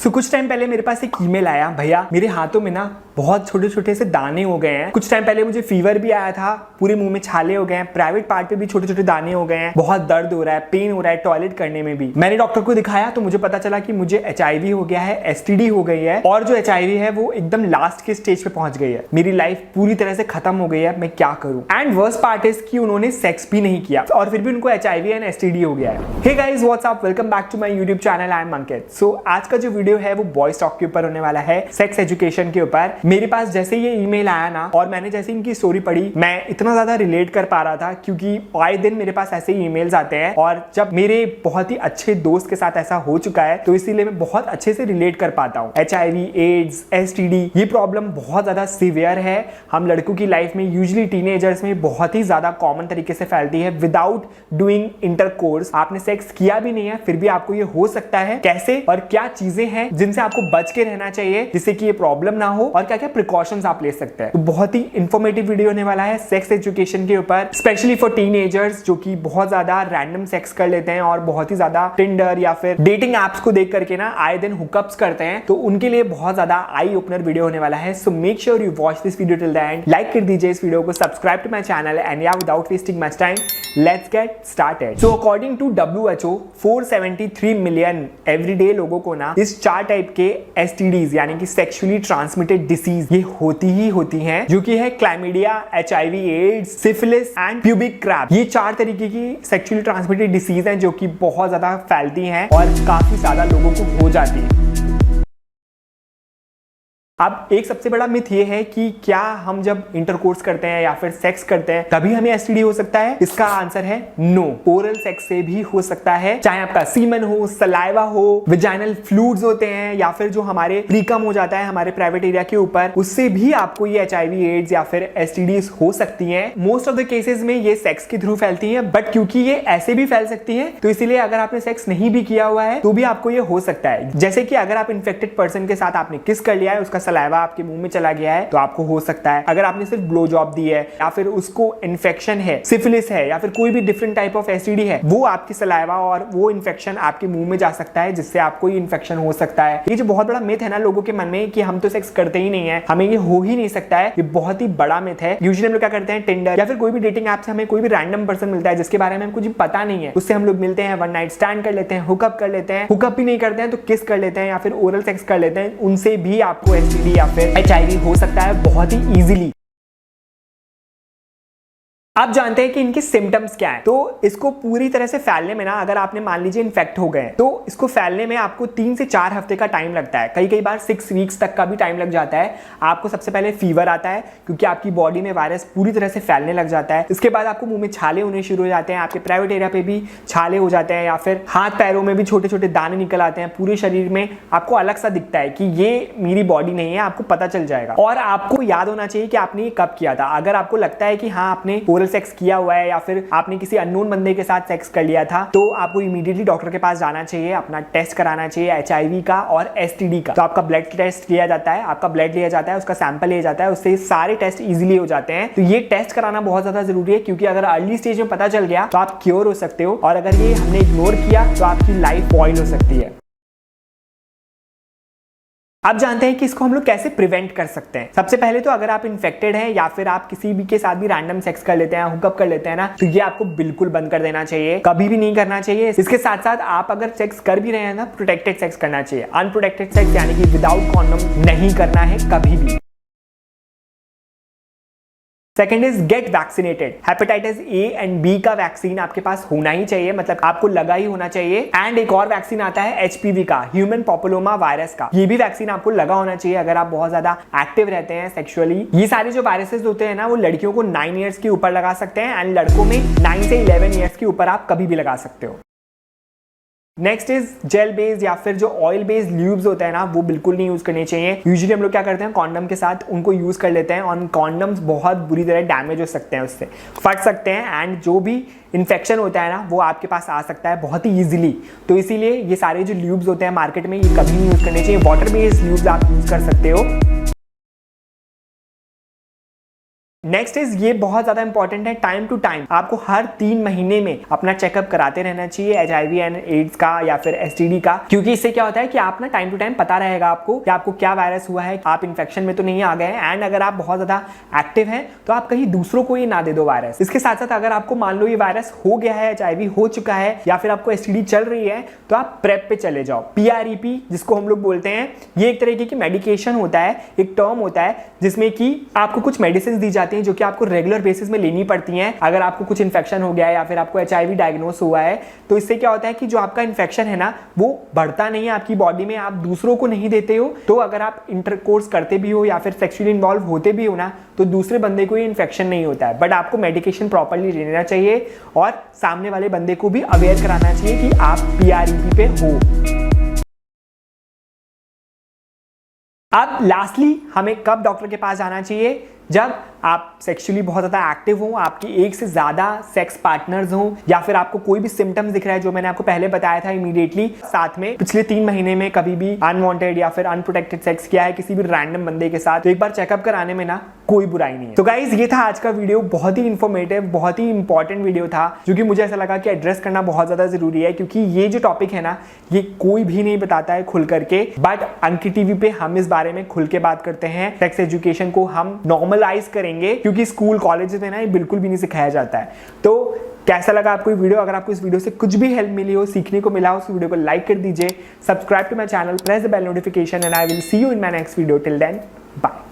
कुछ टाइम पहले मेरे पास एक ईमेल आया, भैया मेरे हाथों में ना बहुत छोटे छोटे से दाने हो गए हैं। कुछ टाइम पहले मुझे फीवर भी आया था, पूरे मुंह में छाले हो गए हैं, प्राइवेट पार्ट पे भी छोटे छोटे दाने हो गए हैं, बहुत दर्द हो रहा है, पेन हो रहा है टॉयलेट करने में भी। मैंने डॉक्टर को दिखाया तो मुझे पता चला कि मुझे HIV हो गया है, STD हो गई है, और जो HIV है वो एकदम लास्ट के स्टेज पे पहुंच गई है। मेरी लाइफ पूरी तरह से खत्म हो गई है, मैं क्या करूं। एंड वर्स्ट पार्ट इज कि उन्होंने सेक्स भी नहीं किया और फिर भी उनको HIV एंड STD हो गया है। Hey guys, what's up, welcome back to my YouTube channel, I am Ankit. So आज का जो वीडियो है वो बॉयज टॉक के ऊपर होने वाला है, सेक्स एजुकेशन के ऊपर। मेरे पास जैसे ये ईमेल आया ना और मैंने जैसे इनकी स्टोरी पढ़ी, मैं इतना ज्यादा रिलेट कर पा रहा था क्योंकि आए दिन मेरे पास ऐसे ही ईमेल्स आते हैं और जब मेरे बहुत ही अच्छे दोस्त के साथ ऐसा हो चुका है तो इसीलिए मैं बहुत अच्छे से रिलेट कर पाता हूँ। HIV, एड्स, STD ये प्रॉब्लम बहुत ज्यादा सीवियर है। हम लड़कों की लाइफ में यूजुअली टीनेजर्स में बहुत ही ज्यादा कॉमन तरीके से फैलती है विदाउट डूइंग इंटरकोर्स। आपने सेक्स किया भी नहीं है फिर भी आपको ये हो सकता है। कैसे और क्या चीजें हैं जिनसे आपको बच के रहना चाहिए जिससे कि ये प्रॉब्लम ना हो, और क्या क्या प्रिकॉशंस आप ले सकते हैं। तो बहुत ही इंफॉर्मेटिव वीडियो होने वाला है सेक्स एजुकेशन के ऊपर, स्पेशली फॉर टीनेजर्स जो कि बहुत ज्यादा रैंडम सेक्स कर लेते हैं और बहुत ही ज्यादा टिंडर या फिर डेटिंग एप्स को देख करके ना आए दिन हुकअप्स करते हैं। तो उनके लिए बहुत ज्यादा आई ओपनर वीडियो होने वाला है। So make sure you watch this video till the end, like कर दीजिए इस वीडियो को, subscribe to my channel, and या without wasting much time let's get started. So according to WHO 473 million everyday लोगों को ना इस 4 टाइप के STDs यानी कि सेक्सुअली ट्रांसमिटेड डिसीज ये होती ही होती हैं, जो कि है chlamydia, HIV, AIDS, syphilis and pubic crab. ये 4 तरीके की सेक्सुअली ट्रांसमिटेड डिसीज हैं जो कि बहुत ज्यादा फैलती हैं और काफी ज्यादा लोगों को हो जाती है। अब एक सबसे बड़ा मिथ ये है कि क्या हम जब इंटरकोर्स करते हैं या फिर सेक्स करते हैं तभी हमें STD हो सकता है। इसका आंसर है नो। ओरल सेक्स से भी हो सकता है, चाहे आपका सीमन हो, सलाइवा हो, विजाइनल फ्लूइड्स होते हैं या फिर जो हमारे प्रीकम हो जाता है हमारे प्राइवेट एरिया के ऊपर, उससे भी आपको ये HIV, एड्स या फिर STDs हो सकती हैं। मोस्ट ऑफ द केसेस में ये सेक्स के थ्रू फैलती है, बट क्योंकि ये ऐसे भी फैल सकती है तो इसीलिए अगर आपने सेक्स नहीं भी किया हुआ है तो भी आपको ये हो सकता है। जैसे कि अगर आप इन्फेक्टेड पर्सन के साथ आपने किस कर लिया है, उसका सलाइवा आपके मुंह में चला गया है तो आपको हो सकता है। अगर आपने सिर्फ ब्लो जॉब दी है या फिर उसको इन्फेक्शन है, सिफिलिस है या फिर कोई भी डिफरेंट टाइप ऑफ STD है, वो आपकी सलाइवा और वो इन्फेक्शन आपके मुंह में जा सकता है जिससे आपको ये इन्फेक्शन हो सकता है। ये जो बहुत बड़ा मिथ है ना लोगों के मन में कि हम तो सेक्स करते ही नहीं है, हमें ये हो ही नहीं सकता है, ये बहुत ही बड़ा मिथ है। यूजुअली हम लोग क्या करते हैं, टिंडर या फिर कोई भी डेटिंग ऐप से हमें कोई भी रैंडम पर्सन मिलता है जिसके बारे में कुछ पता नहीं है, उससे हम लोग मिलते हैं, वन नाइट स्टैंड कर लेते हैं, हुकअप कर लेते हैं, हुकअप भी नहीं करते हैं तो किस कर लेते हैं या फिर ओरल सेक्स कर लेते हैं, उनसे भी आपको STD या फिर HIV हो सकता है बहुत ही इजीली। आप जानते हैं कि इनके सिम्टम्स क्या है। तो इसको पूरी तरह से फैलने में ना, अगर आपने मान लीजिए इन्फेक्ट हो गए तो इसको फैलने में आपको 3 से 4 हफ्ते का टाइम लगता है, कई बार 6 वीक्स तक का भी टाइम लग जाता है। आपको सबसे पहले फीवर आता है क्योंकि आपकी बॉडी में वायरस पूरी तरह से फैलने लग जाता है। इसके बाद आपको मुंह में छाले होने शुरू हो जाते हैं, आपके प्राइवेट एरिया पे भी छाले हो जाते हैं या फिर हाथ पैरों में भी छोटे छोटे दाने निकल आते हैं। पूरे शरीर में आपको अलग सा दिखता है कि ये मेरी बॉडी नहीं है, आपको पता चल जाएगा। और आपको याद होना चाहिए कि आपने ये कब किया था। अगर आपको लगता है कि हाँ आपने ओरल सेक्स किया हुआ है या फिर आपने किसी अननोन बंदे के साथ सेक्स कर लिया था तो आपको इमीडिएटली डॉक्टर के पास जाना चाहिए, अपना टेस्ट कराना चाहिए HIV का और STD का। तो आपका ब्लड टेस्ट लिया जाता है, आपका ब्लड लिया जाता है, उसका सैंपल लिया जाता है, उससे सारे टेस्ट इजीली हो जाते हैं। तो ये टेस्ट कराना बहुत ज्यादा जरूरी है क्योंकि अगर अर्ली स्टेज में पता चल गया तो आप क्योर हो सकते हो, और अगर ये हमने इग्नोर किया तो आपकी लाइफ स्पॉइल हो सकती है। आप जानते हैं कि इसको हम लोग कैसे प्रिवेंट कर सकते हैं। सबसे पहले तो अगर आप इन्फेक्टेड हैं या फिर आप किसी भी के साथ भी रैंडम सेक्स कर लेते हैं, हुकअप कर लेते हैं ना, तो ये आपको बिल्कुल बंद कर देना चाहिए, कभी भी नहीं करना चाहिए। इसके साथ साथ आप अगर सेक्स कर भी रहे हैं ना, प्रोटेक्टेड सेक्स करना चाहिए। अनप्रोटेक्टेड सेक्स यानी कि विदाउट कॉन्डोम नहीं करना है कभी भी। Second is get vaccinated. Hepatitis A and B का वैक्सीन आपके पास होना ही चाहिए, मतलब आपको लगा ही होना चाहिए। एंड एक और वैक्सीन आता है HPV का, ह्यूमन पॉपुलोमा वायरस का। ये भी वैक्सीन आपको लगा होना चाहिए अगर आप बहुत ज्यादा एक्टिव रहते हैं सेक्सुअली। ये सारे जो वायरसेस होते हैं ना वो लड़कियों को 9 ईयर्स के ऊपर लगा सकते हैं एंड लड़कों में 9 से 11 ईयर्स के ऊपर आप कभी भी लगा सकते हो। नेक्स्ट इज जेल बेस्ड या फिर जो ऑयल बेस्ड ल्यूब्स होते हैं ना वो बिल्कुल नहीं यूज करने चाहिए। यूजुअली हम लोग क्या करते हैं, कॉन्डम के साथ उनको यूज कर लेते हैं और कॉन्डम्स बहुत बुरी तरह डैमेज हो सकते हैं, उससे फट सकते हैं एंड जो भी इन्फेक्शन होता है ना वो आपके पास आ सकता है बहुत ही इजीली। तो इसीलिए ये सारे जो ल्यूब्स होते हैं मार्केट में ये कभी नहीं यूज करने चाहिए। वाटर बेस्ड ल्यूब्स आप यूज कर सकते हो। नेक्स्ट इज ये बहुत ज्यादा इंपॉर्टेंट है, टाइम टू टाइम आपको हर 3 महीने में अपना चेकअप कराते रहना चाहिए HIV एंड एड्स का या फिर STD का, क्योंकि इससे क्या होता है कि आप ना टाइम टू टाइम पता रहेगा आपको कि आपको क्या वायरस हुआ है, आप इन्फेक्शन में तो नहीं आ गए हैं, एंड अगर आप बहुत ज्यादा एक्टिव हैं तो आप कहीं दूसरों को ये ना दे दो वायरस। इसके साथ साथ अगर आपको मान लो ये वायरस हो गया है, HIV हो चुका है या फिर आपको STD चल रही है, तो आप प्रेप पे चले जाओ। PrEP जिसको हम लोग बोलते हैं, ये एक तरीके की मेडिकेशन होता है, एक टर्म होता है जिसमें कि आपको कुछ मेडिसिन दी जाती हैं जो कि आपको रेगुलर बेसिस में लेनी पड़ती हैं। अगर आपको कुछ इन्फेक्शन हो गया है या फिर आपको HIV डायग्नोस हुआ है, तो इससे क्या होता है कि जो आपका इन्फेक्शन है ना वो बढ़ता नहीं है आपकी बॉडी में, आप दूसरों को नहीं देते हो। तो अगर आप इंटरकोर्स करते भी हो या फिर सेक्सुअली इन्वॉल्व होते भी हो ना, तो दूसरे बंदे को ये इन्फेक्शन नहीं होता है। बट आपको मेडिकेशन प्रॉपर्ली लेना चाहिए और सामने वाले बंदे को भी अवेयर कराना चाहिए कि आप PrEP पे हो। अब लास्टली हमें कब डॉक्टर के पास जाना चाहिए? जब आप सेक्सुअली बहुत ज्यादा एक्टिव हो, आपकी एक से ज्यादा सेक्स पार्टनर्स हो, या फिर आपको कोई भी सिम्टम्स दिख रहा है जो मैंने आपको पहले बताया था इमीडिएटली, साथ में पिछले 3 महीने में कभी भी अनवांटेड या फिर अनप्रोटेक्टेड सेक्स किया है किसी भी रैंडम बंदे के साथ, तो एक बार चेकअप कराने में ना कोई बुराई नहीं है। तो गाइज ये था आज का वीडियो, बहुत ही इंफॉर्मेटिव, बहुत ही इंपॉर्टेंट वीडियो था, जो कि मुझे ऐसा लगा कि एड्रेस करना बहुत ज्यादा जरूरी है, क्योंकि ये जो टॉपिक है ना ये कोई भी नहीं बताता है खुल करके, बट अंकित टीवी पे हम इस बारे में खुल के बात करते हैं। सेक्स एजुकेशन को हम नॉर्मलाइज करेंगे, क्योंकि स्कूल कॉलेज में ना ये बिल्कुल भी नहीं सिखाया जाता है। तो कैसा लगा आपको ये वीडियो? अगर आपको इस वीडियो से कुछ भी हेल्प मिली हो, सीखने को मिला हो, उस वीडियो को लाइक कर दीजिए, subscribe to my channel, press the bell notification, and I will see you in my next video. Till then bye.